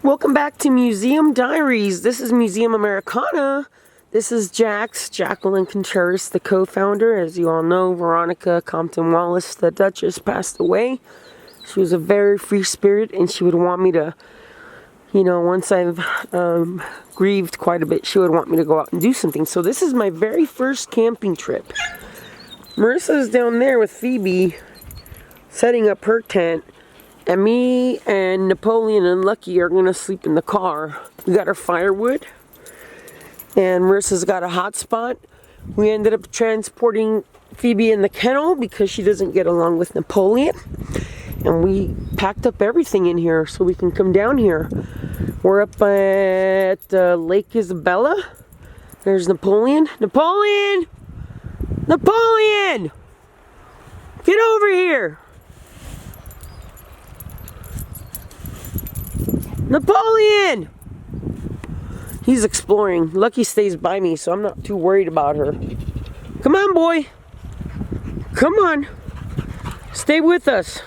Welcome back to Museum Diaries. This is Museum Americana. This is Jax, Jacqueline Contreras, the co-founder. As you all know, Veronica Compton Wallace, the Duchess, passed away. She was a very free spirit, and she would want me to, you know, once I've grieved quite a bit, she would want me to go out and do something. So this is my very first camping trip. Marissa's down there with Phoebe, setting up her tent. And me and Napoleon and Lucky are gonna sleep in the car. We got our firewood, and Marissa's got a hot spot. We ended up transporting Phoebe in the kennel because she doesn't get along with Napoleon. And we packed up everything in here so we can come down here. We're up at Lake Isabella. There's Napoleon. Napoleon! Napoleon! Get over here! Napoleon! He's exploring. Lucky stays by me, so I'm not too worried about her. Come on, boy. Come on. Stay with us.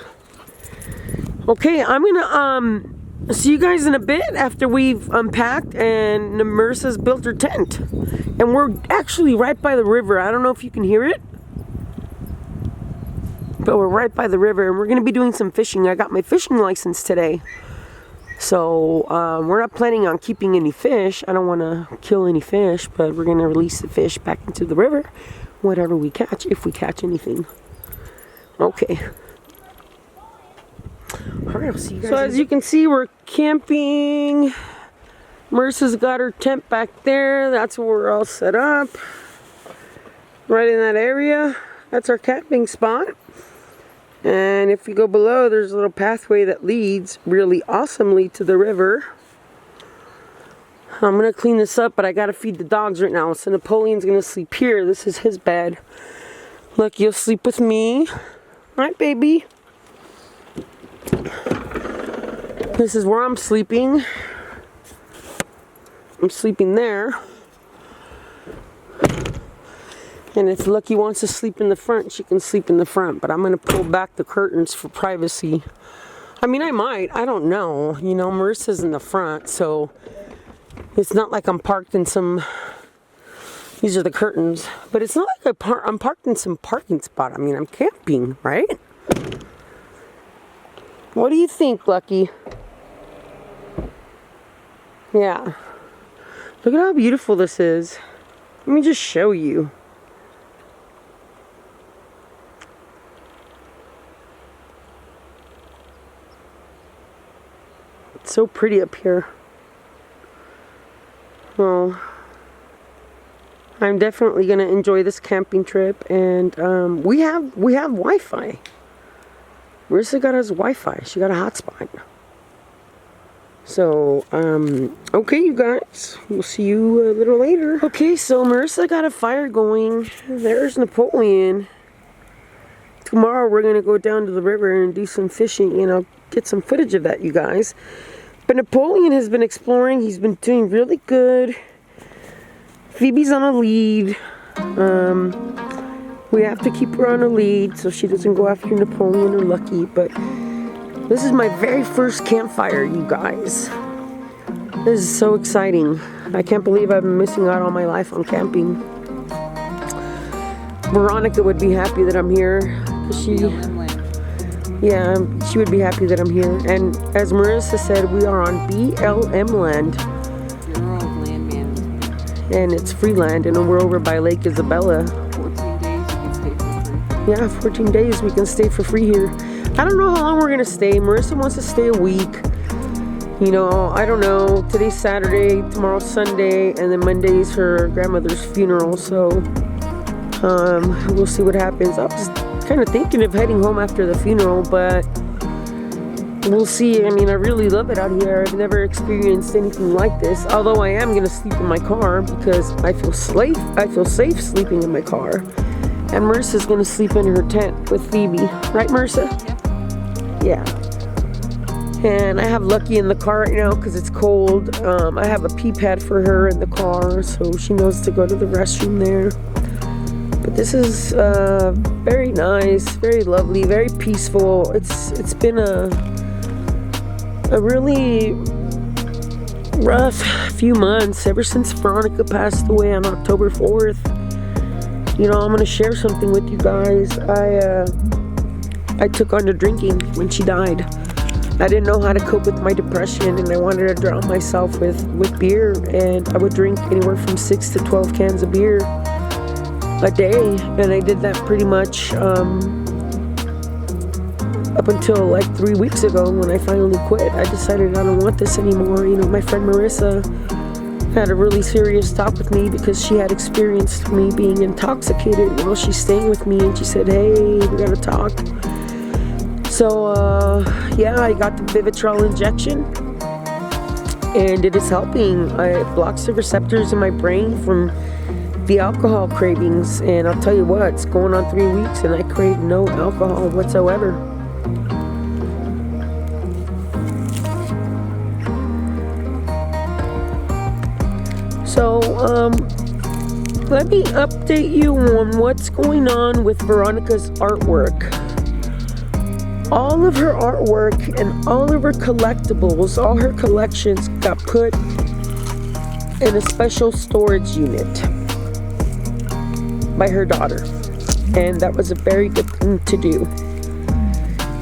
Okay, I'm gonna see you guys in a bit after we've unpacked and Marissa's built her tent. And we're actually right by the river. I don't know if you can hear it, but we're right by the river, and we're gonna be doing some fishing. I got my fishing license today. So we're not planning on keeping any fish. I don't want to kill any fish, but we're going to release the fish back into the river, whatever we catch, if we catch anything. Okay. All right, I'll see you guys. So as you can see, we're camping. Marissa's got her tent back there. That's where we're all set up. Right in that area. That's our camping spot. And if you go below, there's a little pathway that leads really awesomely to the river. I'm going to clean this up, but I got to feed the dogs right now. So Napoleon's going to sleep here. This is his bed. Look, you'll sleep with me. All right, baby. This is where I'm sleeping. I'm sleeping there. And if Lucky wants to sleep in the front, she can sleep in the front. But I'm going to pull back the curtains for privacy. I mean, I might. I don't know. You know, Marissa's in the front, so it's not like I'm parked in some... These are the curtains. But it's not like I'm parked in some parking spot. I mean, I'm camping, right? What do you think, Lucky? Yeah. Look at how beautiful this is. Let me just show you. So pretty up here. Well, I'm definitely gonna enjoy this camping trip, and we have Wi-Fi. Marissa got us Wi-Fi. She got a hotspot. So okay, you guys, we'll see you a little later. Okay, so Marissa got a fire going. There's Napoleon. Tomorrow we're gonna go down to the river and do some fishing, and I'll get some footage of that, you guys. But Napoleon has been exploring. He's been doing really good. Phoebe's on a lead. We have to keep her on a lead so she doesn't go after Napoleon or Lucky. But this is my very first campfire, you guys. This is so exciting. I can't believe I've been missing out all my life on camping. Veronica would be happy that I'm here. Yeah, she would be happy that I'm here. And as Marissa said, we are on BLM land. Bureau of Land Management. And it's free land, and we're over by Lake Isabella. 14 days you can stay for free. Yeah, 14 days we can stay for free here. I don't know how long we're going to stay. Marissa wants to stay a week. You know, I don't know. Today's Saturday, tomorrow's Sunday, and then Monday's her grandmother's funeral. So, we'll see what happens. I was kind of thinking of heading home after the funeral, but we'll see. I mean, I really love it out here. I've never experienced anything like this. Although I am going to sleep in my car because I feel safe sleeping in my car. And Marissa's going to sleep in her tent with Phoebe. Right, Marissa? Yeah. And I have Lucky in the car right now because it's cold. I have a pee pad for her in the car, so she knows to go to the restroom there. But this is very nice, very lovely, very peaceful. It's been a really rough few months ever since Veronica passed away on October 4th. You know, I'm going to share something with you guys. I took on to drinking when she died. I didn't know how to cope with my depression, and I wanted to drown myself with beer, and I would drink anywhere from 6 to 12 cans of beer a day, and I did that pretty much up until like 3 weeks ago when I finally quit. I decided I don't want this anymore. You know, my friend Marissa had a really serious talk with me because she had experienced me being intoxicated while she's staying with me, and she said, hey, we gotta talk. So yeah, I got the Vivitrol injection, and it is helping. It blocks the receptors in my brain from the alcohol cravings, and I'll tell you what, it's going on 3 weeks and I crave no alcohol whatsoever. So let me update you on what's going on with Veronica's artwork. All of her artwork and all of her collectibles, all her collections got put in a special storage unit by her daughter, and that was a very good thing to do.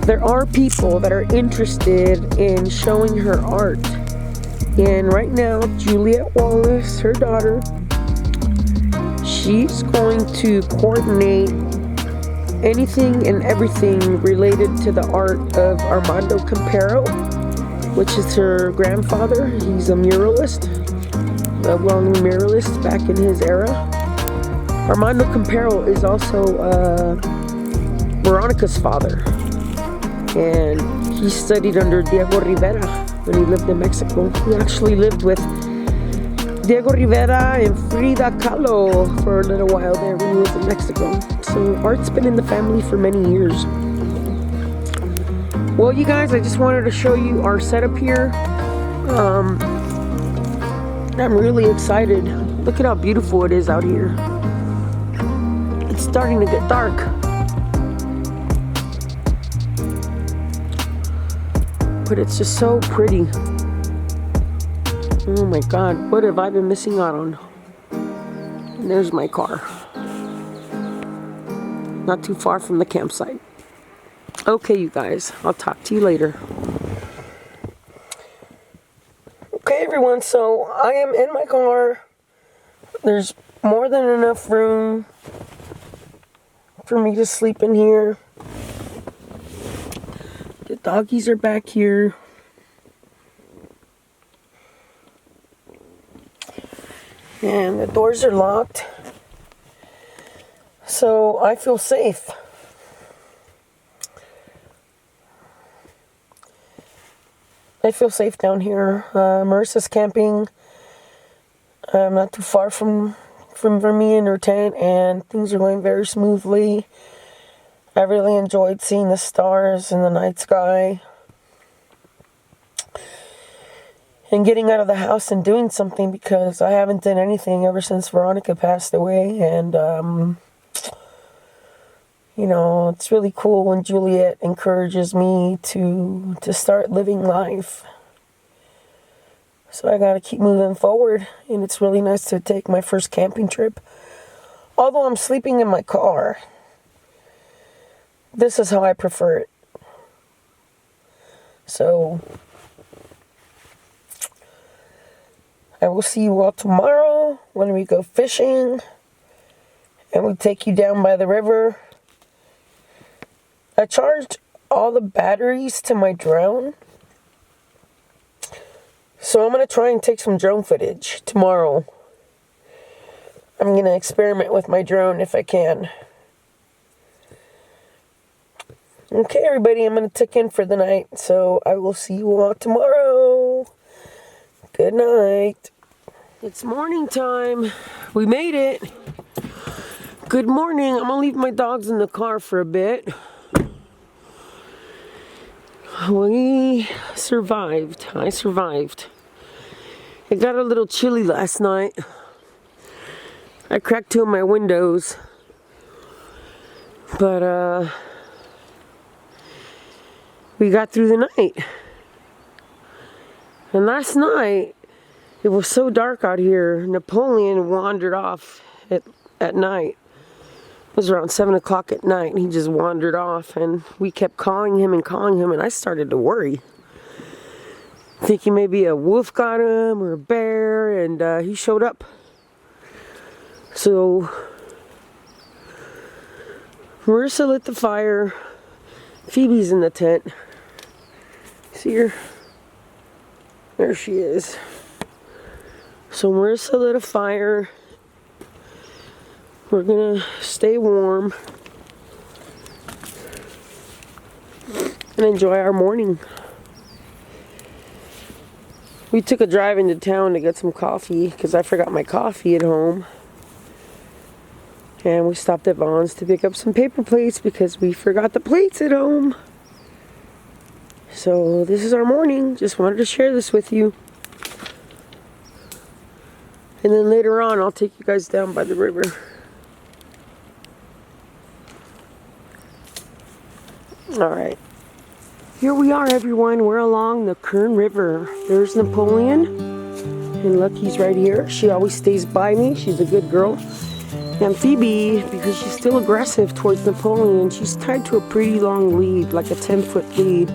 There are people that are interested in showing her art, and right now Juliet Wallace, her daughter, she's going to coordinate anything and everything related to the art of Armando Campero, which is her grandfather. He's a muralist, a well-known muralist back in his era. Armando Campero is also Veronica's father, and he studied under Diego Rivera when he lived in Mexico. He actually lived with Diego Rivera and Frida Kahlo for a little while there when he was in Mexico. So art's been in the family for many years. Well, you guys, I just wanted to show you our setup here. I'm really excited. Look at how beautiful it is out here. It's starting to get dark. But it's just so pretty. Oh my God, what have I been missing out on? And there's my car. Not too far from the campsite. Okay, you guys, I'll talk to you later. Okay, everyone, so I am in my car. There's more than enough room for me to sleep in here. The doggies are back here. And the doors are locked. So I feel safe. I feel safe down here. Marissa's camping. I'm not too far from me in her tent, and things are going very smoothly. I really enjoyed seeing the stars in the night sky. And getting out of the house and doing something, because I haven't done anything ever since Veronica passed away. And, you know, it's really cool when Juliet encourages me to start living life. So I got to keep moving forward. And it's really nice to take my first camping trip. Although I'm sleeping in my car, this is how I prefer it. So I will see you all tomorrow when we go fishing and we take you down by the river. I charged all the batteries to my drone, so I'm going to try and take some drone footage tomorrow. I'm going to experiment with my drone if I can. Okay, everybody, I'm going to tuck in for the night, so I will see you all tomorrow. Good night. It's morning time. We made it. Good morning. I'm going to leave my dogs in the car for a bit. We survived. I survived. It got a little chilly last night. I cracked 2 of my windows. But, we got through the night. And last night, It was so dark out here. Napoleon wandered off at night. It was around 7 o'clock at night, and he just wandered off, and we kept calling him, and I started to worry. Thinking maybe a wolf got him or a bear, and he showed up. So Marissa lit the fire. Phoebe's in the tent. See her? There she is. So Marissa lit a fire. We're gonna stay warm and enjoy our morning. We took a drive into town to get some coffee because I forgot my coffee at home. And we stopped at Vaughn's to pick up some paper plates because we forgot the plates at home. So this is our morning. Just wanted to share this with you. And then later on, I'll take you guys down by the river. Alright. Here we are, everyone. We're along the Kern River. There's Napoleon. And Lucky's right here. She always stays by me. She's a good girl. And Phoebe, because she's still aggressive towards Napoleon, she's tied to a pretty long lead, like a 10-foot lead,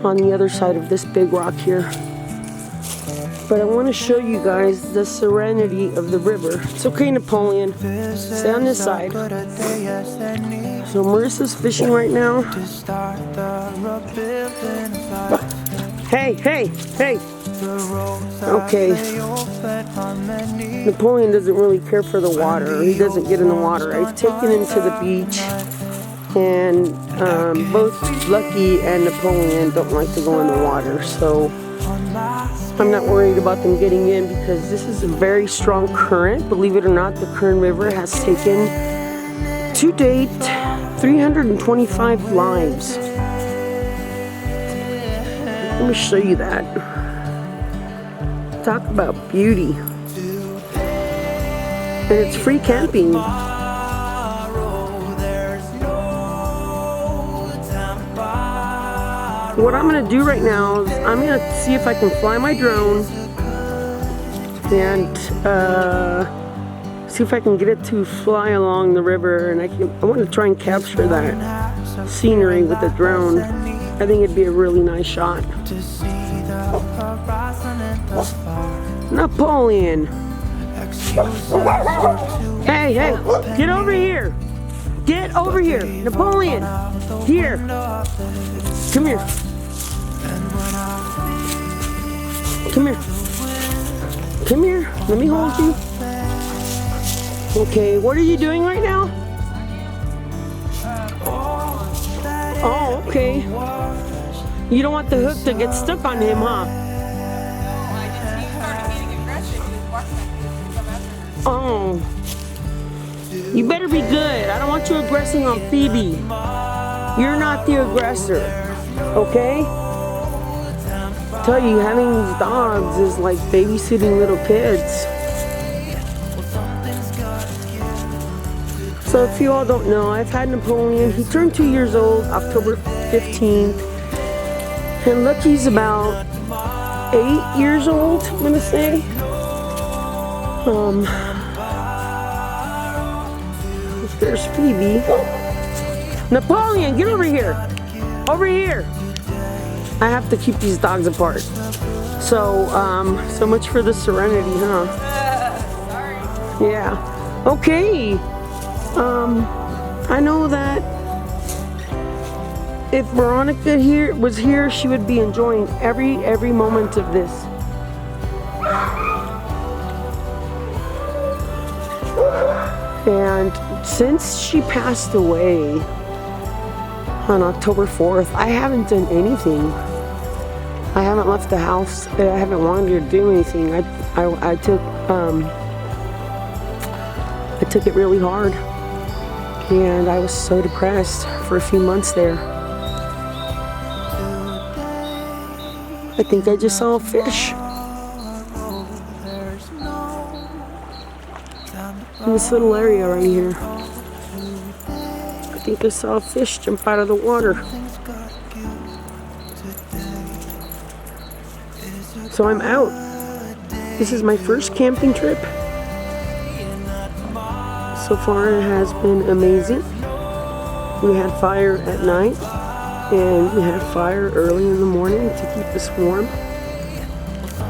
on the other side of this big rock here. But I want to show you guys the serenity of the river. It's okay, Napoleon. Stay on this side. So Marissa's fishing right now. Hey, hey, hey. Okay. Napoleon doesn't really care for the water. He doesn't get in the water. I've taken him to the beach. And both Lucky and Napoleon don't like to go in the water. So I'm not worried about them getting in because this is a very strong current. Believe it or not, the Kern River has taken, to date, 325 lives. Let me show you that. Talk about beauty. And it's free camping. What I'm going to do right now is I'm going to see if I can fly my drone and see if I can get it to fly along the river, and I want to try and capture that scenery with the drone. I think it'd be a really nice shot. Napoleon. Hey, hey, get over here. Get over here. Napoleon. Here. Come here. Come here. Come here. Let me hold you. Okay, what are you doing right now? Oh, okay. You don't want the hook to get stuck on him, huh? Oh. You better be good. I don't want you aggressing on Phoebe. You're not the aggressor. Okay? I tell you, having these dogs is like babysitting little kids. So if you all don't know, I've had Napoleon. He turned 2 years old October 15th. And Lucky's about 8 years old, I'm gonna say. There's Phoebe. Napoleon, get over here. Over here. I have to keep these dogs apart. So, so much for the serenity, huh? Sorry. Yeah. Okay. I know that if Veronica was here, she would be enjoying every moment of this. And since she passed away on October 4th, I haven't done anything. I haven't left the house. I haven't wanted to do anything. I took it really hard. And I was so depressed for a few months there. I think I just saw a fish. In this little area right here. I think I saw a fish jump out of the water. So I'm out. This is my first camping trip. So far it has been amazing. We had fire at night and we had fire early in the morning to keep us warm.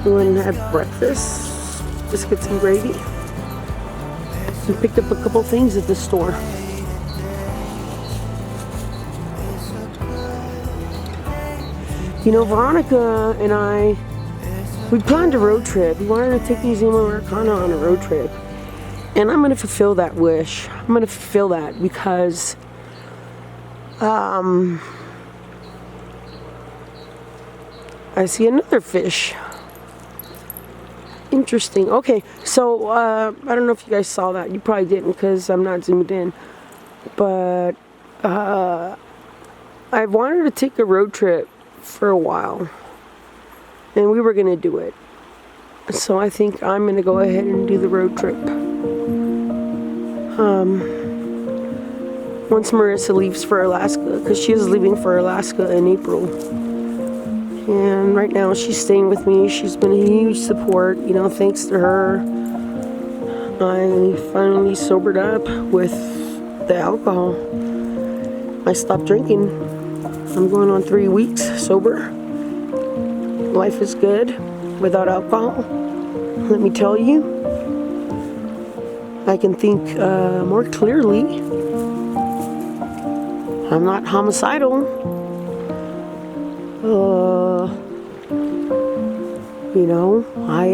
We went and had breakfast, biscuits and gravy. We picked up a couple things at the store. You know, Veronica and I, we planned a road trip. We wanted to take Museum Americana on a road trip. And I'm going to fulfill that wish. I'm going to fulfill that because I see another fish. Interesting. Okay, so I don't know if you guys saw that. You probably didn't because I'm not zoomed in. But I wanted to take a road trip for a while. And we were going to do it. So I think I'm going to go ahead and do the road trip. Once Marissa leaves for Alaska, because she is leaving for Alaska in April. And right now she's staying with me. She's been a huge support, you know, thanks to her. I finally sobered up with the alcohol. I stopped drinking. I'm going on 3 weeks sober. Life is good without alcohol. Let me tell you. I can think more clearly. I'm not homicidal. You know, I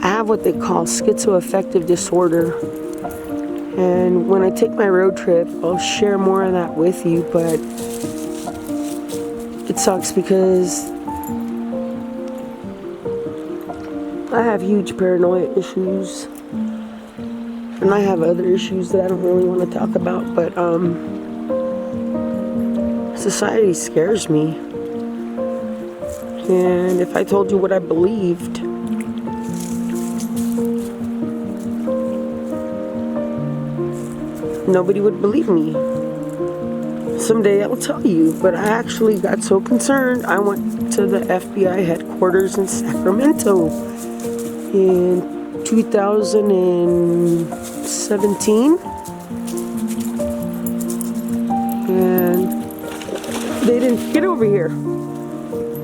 have what they call schizoaffective disorder. And when I take my road trip, I'll share more of that with you, but it sucks because I have huge paranoia issues, and I have other issues that I don't really want to talk about, but society scares me. And if I told you what I believed, nobody would believe me. Someday I'll tell you, but I actually got so concerned, I went to the FBI headquarters in Sacramento in 2017, and they didn't get over here.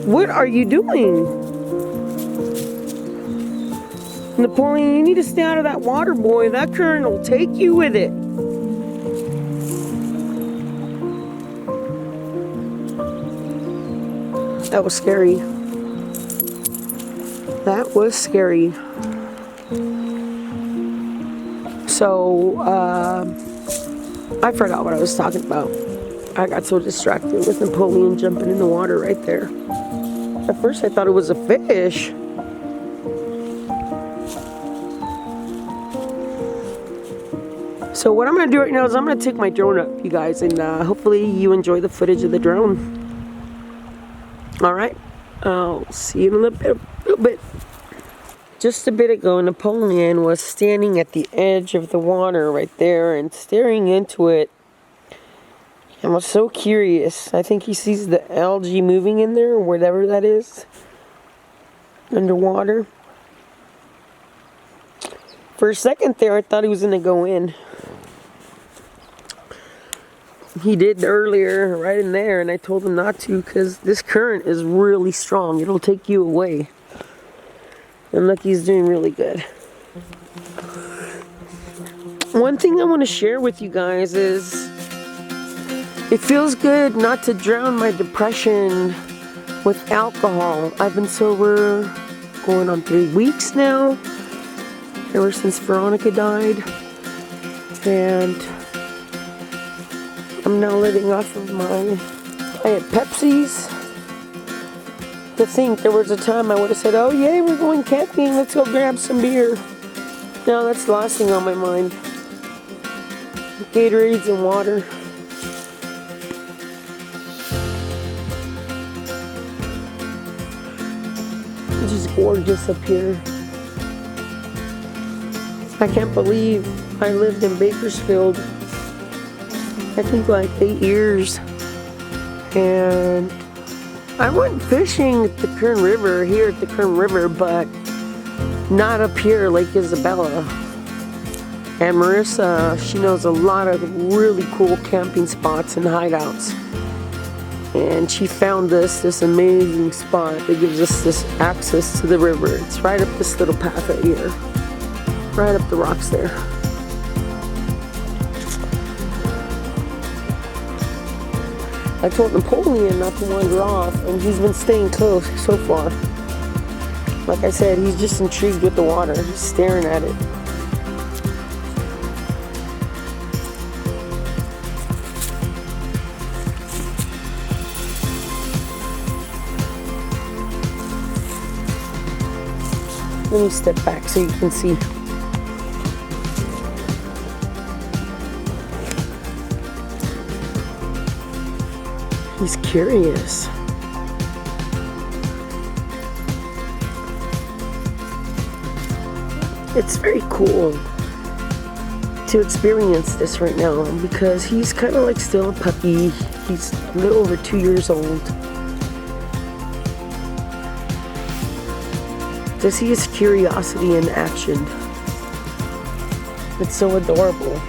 What are you doing? Napoleon, you need to stay out of that water, boy. That current will take you with it. That was scary. That was scary. So, I forgot what I was talking about. I got so distracted with Napoleon jumping in the water right there. At first I thought it was a fish. So what I'm going to do right now is I'm going to take my drone up, you guys, and hopefully you enjoy the footage of the drone. Alright, I'll see you in a little bit. Just a bit ago, Napoleon was standing at the edge of the water right there and staring into it. I was so curious. I think he sees the algae moving in there, or whatever that is, underwater. For a second there, I thought he was going to go in. He did earlier, right in there, and I told him not to because this current is really strong. It'll take you away. And look, he's doing really good. One thing I want to share with you guys is it feels good not to drown my depression with alcohol. I've been sober going on 3 weeks now, ever since Veronica died. And I'm now living off of I had Pepsis. To think there was a time I would have said, oh yay, we're going camping, let's go grab some beer. Now that's the last thing on my mind. Gatorades and water. It's just gorgeous up here. I can't believe I lived in Bakersfield, I think like 8 years, and I went fishing at the Kern River, here at the Kern River, but not up here, Lake Isabella. And Marissa, she knows a lot of really cool camping spots and hideouts. And she found this amazing spot that gives us this access to the river. It's right up this little path right here. Right up the rocks there. I told Napoleon not to wander off, and he's been staying close so far. Like I said, he's just intrigued with the water, just staring at it. Let me step back so you can see. He's curious. It's very cool to experience this right now because he's kind of like still a puppy. He's a little over 2 years old. To see his curiosity in action. It's so adorable.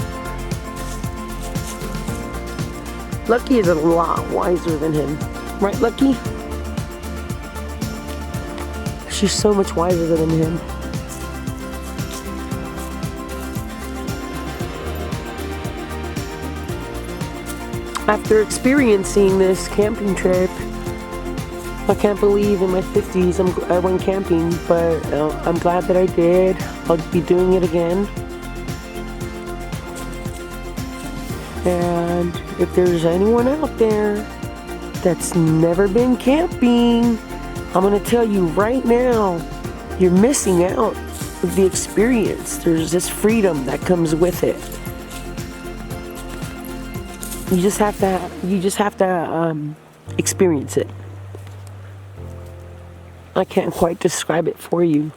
Lucky is a lot wiser than him. Right, Lucky? She's so much wiser than him. After experiencing this camping trip, I can't believe in my 50s I went camping, but I'm glad that I did. I'll be doing it again. And if there's anyone out there that's never been camping, I'm going to tell you right now, you're missing out with the experience. There's this freedom that comes with it. You just have to experience it. I can't quite describe it for you.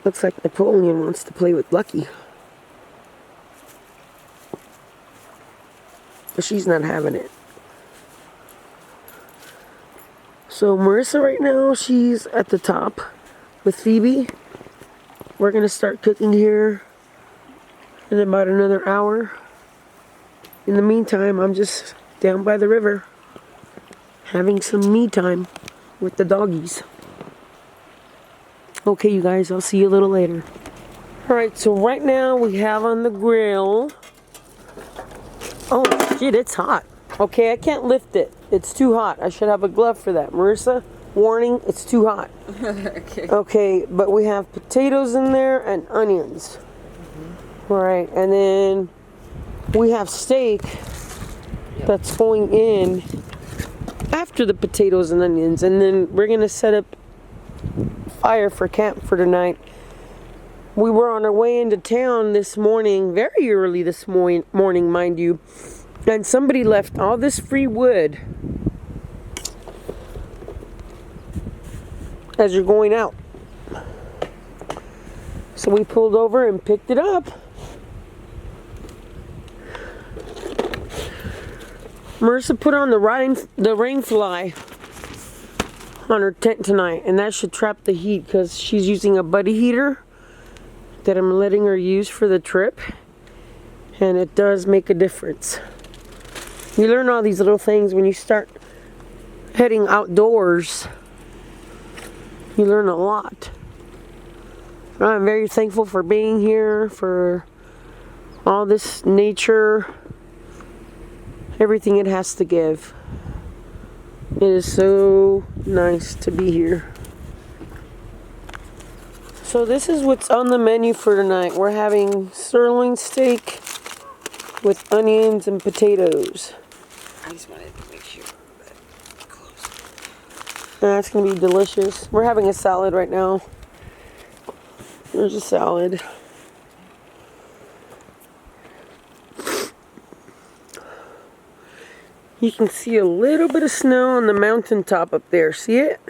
Looks like Napoleon wants to play with Lucky. But she's not having it. So Marissa right now, she's at the top with Phoebe. We're going to start cooking here in about another hour. In the meantime, I'm just down by the river having some me time with the doggies. Okay, you guys, I'll see you a little later. Alright, so right now we have on the grill. Oh, shit, it's hot. Okay, I can't lift it. It's too hot. I should have a glove for that. Marissa, warning, it's too hot. Okay. Okay, but we have potatoes in there and onions. Alright, and then we have steak that's going in after the potatoes and onions. And then we're going to set up fire for camp for tonight. We were on our way into town this morning, very early this morning, mind you, and somebody left all this free wood as you're going out. So we pulled over and picked it up. Marissa put on the rain fly on her tent tonight, and that should trap the heat because she's using a buddy heater that I'm letting her use for the trip, and it does make a difference. You learn all these little things when you start heading outdoors. You learn a lot. I'm very thankful for being here, for all this nature, everything it has to give. It is so nice to be here. So this is what's on the menu for tonight. We're having sirloin steak with onions and potatoes. I just wanted to make sure that close. That's going to be delicious. We're having a salad right now. There's a salad. You can see a little bit of snow on the mountaintop up there. See it?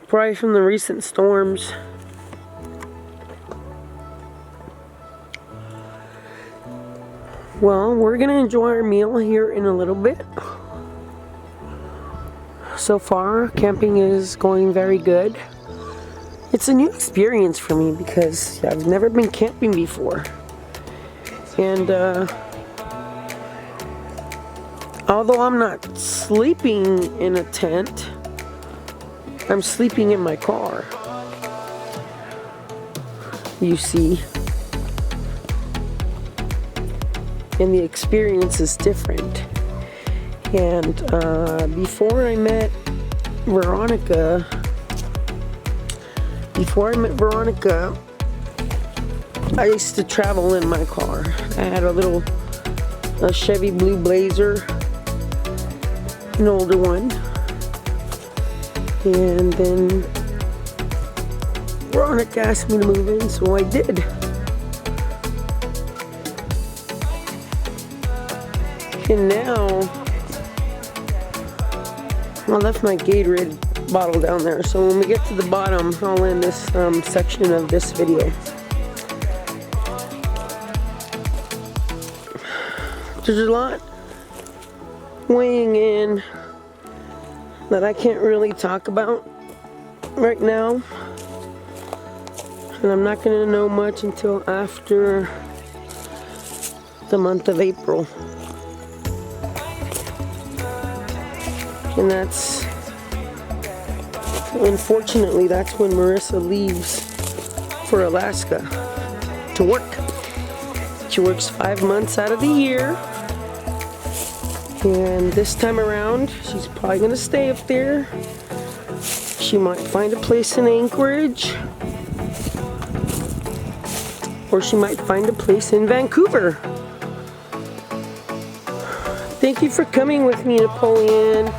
Probably from the recent storms. Well, we're gonna enjoy our meal here in a little bit. So far, camping is going very good. It's a new experience for me because I've never been camping before. And although I'm not sleeping in a tent, I'm sleeping in my car. You see. And the experience is different. And before I met Veronica, I used to travel in my car. I had a Chevy Blue Blazer, an older one. And then Veronica asked me to move in, so I did. And now, I left my Gatorade bottle down there, so when we get to the bottom, I'll end this section of this video. There's a lot weighing in that I can't really talk about right now, and I'm not going to know much until after the month of April. And unfortunately, that's when Marissa leaves for Alaska to work. She works 5 months out of the year. And this time around, she's probably gonna stay up there. She might find a place in Anchorage. Or she might find a place in Vancouver. Thank you for coming with me, Napoleon.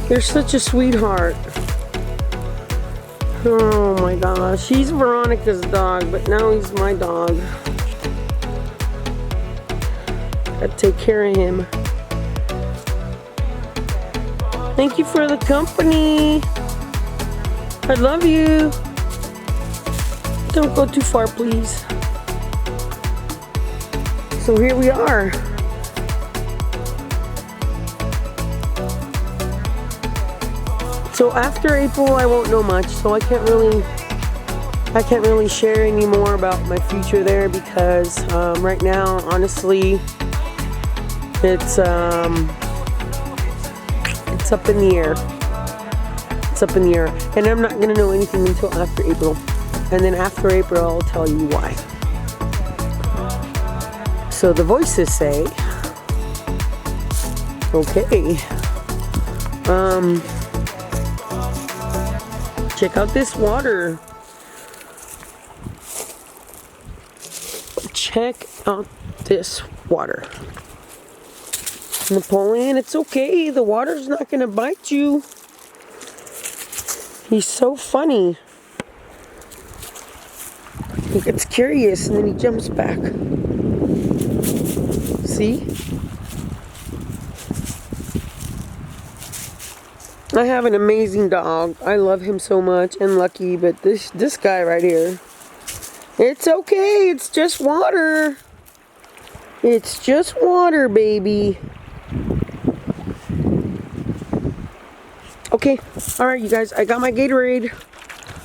You're such a sweetheart. Oh my gosh, he's Veronica's dog, but now he's my dog. Gotta take care of him. Thank you for the company. I love you. Don't go too far, please. So here we are. So after April, I won't know much, so I can't really share any more about my future there because right now, honestly, it's up in the air. It's up in the air, and I'm not gonna know anything until after April, and then after April, I'll tell you why. So the voices say, okay. Check out this water. Check out this water. Napoleon, it's okay. The water's not gonna bite you. He's so funny. He gets curious and then he jumps back. See? I have an amazing dog. I love him so much and Lucky, but this guy right here, it's okay. It's just water. It's just water, baby. Okay. All right, you guys. I got my Gatorade.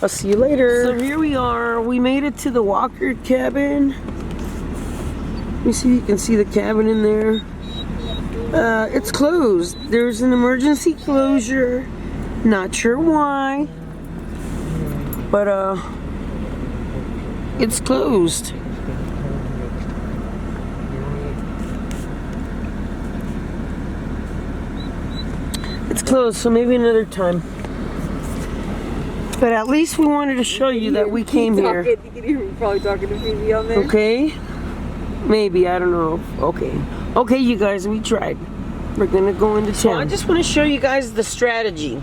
I'll see you later. So here we are. We made it to the Walker cabin. Let me see if you can see the cabin in there. It's closed. There's an emergency closure. Not sure why, but it's closed. It's closed, so maybe another time. But at least we wanted to show you that we came here. You can hear me probably talking to Phoebe on there. Okay? Maybe, I don't know. Okay. Okay, you guys, we tried. We're gonna go into town. So I just want to show you guys the strategy.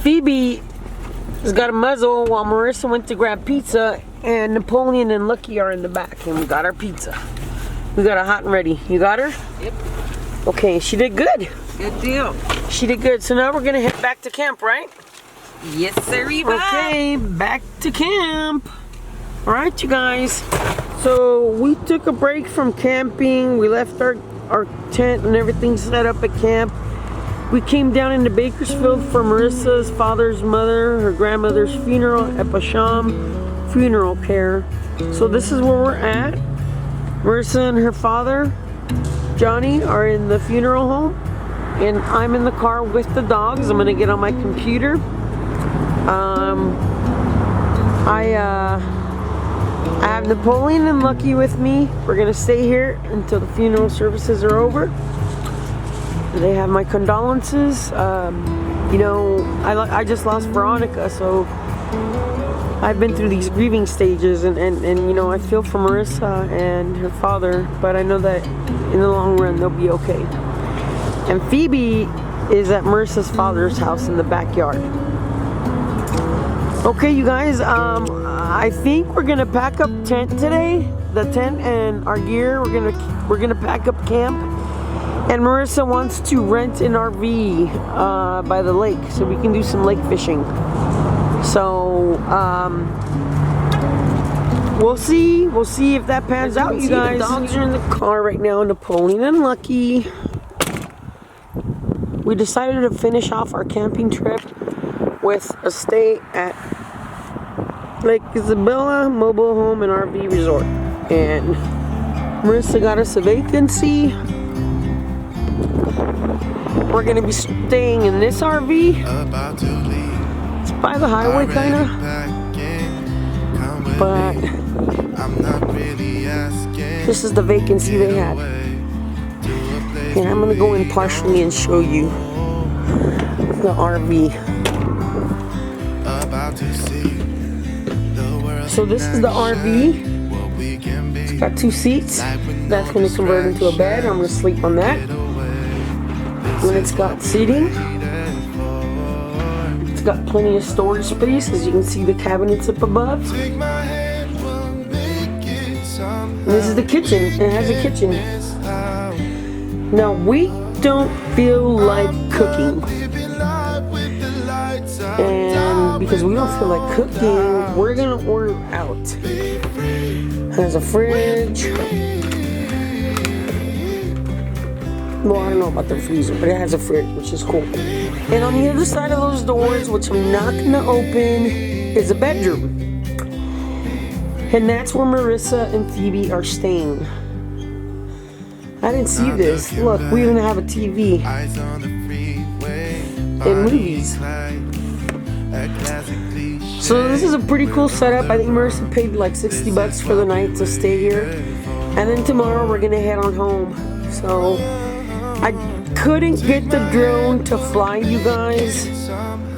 Phoebe has got a muzzle while Marissa went to grab pizza, and Napoleon and Lucky are in the back, and we got our pizza. We got her hot and ready. You got her? Yep. Okay, she did good. Good deal. She did good. So now we're gonna head back to camp, right? Yes, sir. Okay, back to camp. Alright, you guys. So we took a break from camping. We left our tent and everything set up at camp. We came down into Bakersfield for Marissa's father's mother, her grandmother's funeral at Basham Funeral Care. So this is where we're at. Marissa and her father, Johnny, are in the funeral home. And I'm in the car with the dogs. I'm gonna get on my computer. I have Napoleon and Lucky with me. We're gonna stay here until the funeral services are over. They have my condolences. You know, I just lost Veronica, so I've been through these grieving stages, and you know, I feel for Marissa and her father, but I know that in the long run they'll be okay. And Phoebe is at Marissa's father's house in the backyard. Okay, you guys, I think we're gonna pack up tent today. The tent and our gear. We're gonna pack up camp. And Marissa wants to rent an RV by the lake so we can do some lake fishing. So we'll see if that pans out, you guys. The dogs are in the car right now, Napoleon and Lucky. We decided to finish off our camping trip with a stay at Lake Isabella Mobile Home and RV Resort. And Marissa got us a vacancy. We're gonna be staying in this RV. It's by the highway kinda. But this is the vacancy they had. And I'm gonna go in partially and show you the RV. So this is the RV. It's got 2 seats. That's gonna convert into a bed. I'm gonna sleep on that. And it's got seating. It's got plenty of storage space, as you can see the cabinets up above. And this is the kitchen. It has a kitchen. Now we don't feel like cooking. And because we don't feel like cooking, we're gonna order out. It has a fridge. Well, I don't know about the freezer, but it has a fridge, which is cool. And on the other side of those doors, which I'm not gonna open, is a bedroom. And that's where Marissa and Phoebe are staying. I didn't see this. Look, we even have a TV. And movies. So this is a pretty cool setup. I think Marissa paid like $60 for the night to stay here. And then tomorrow we're gonna head on home. So I couldn't get the drone to fly, you guys.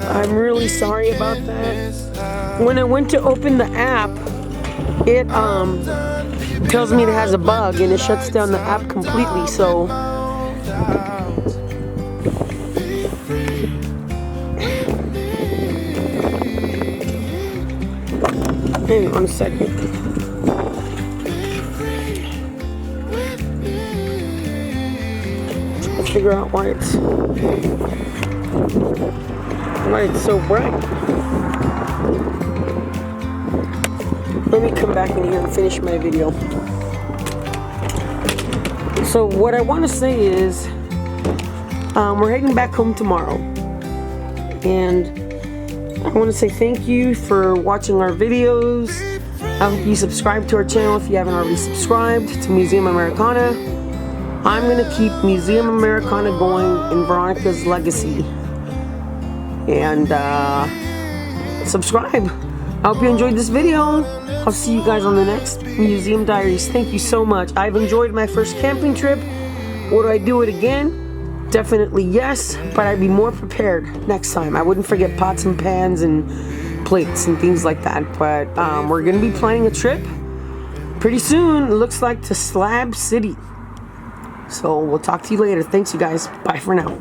I'm really sorry about that. When I went to open the app, it tells me it has a bug and it shuts down the app completely. So hang on a second. Figure out why it's so bright. Let me come back in here and finish my video. So what I want to say is we're heading back home tomorrow, and I want to say thank you for watching our videos. I hope you subscribe to our channel if you haven't already subscribed to Museum Americana. I'm going to keep Museum Americana going in Veronica's legacy. And subscribe. I hope you enjoyed this video. I'll see you guys on the next Museum Diaries. Thank you so much. I've enjoyed my first camping trip. Would I do it again? Definitely yes, but I'd be more prepared next time. I wouldn't forget pots and pans and plates and things like that. But we're going to be planning a trip pretty soon. It looks like to Slab City. So we'll talk to you later. Thanks, you guys. Bye for now.